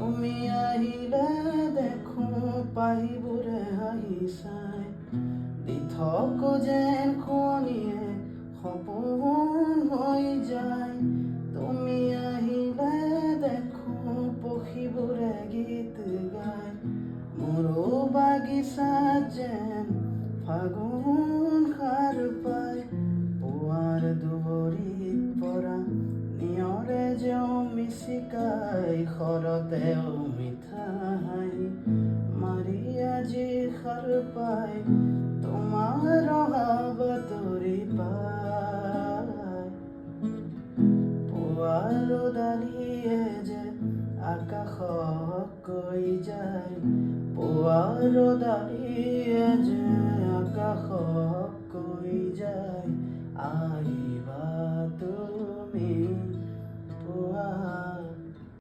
তুমি আহিলে দেখো পাহিবোৰে হাঁহি চাই দি থাকো যেন খুৱনিয়ে সপোন হৈ যায়। তুমি আহিলে দেখো পক্ষীবোৰে গীত গায় মোৰো বাগিচাত যেন ফাগুন সাৰ পায়। পুৱাৰ দুবৰিত পৰা নিয়ৰে যেও মিচিকাই শৰতেও মিঠা হাঁহি মাৰি আজি সাৰ পাই তোমাৰ অহা বাতৰি পাই। পুৱাৰ ৰ'দালিয়ে যে আকাশক কৈ যায় পুৱাৰ ৰ'দালিয়ে যে আকাশক কৈ যায় আহিবা তুমি।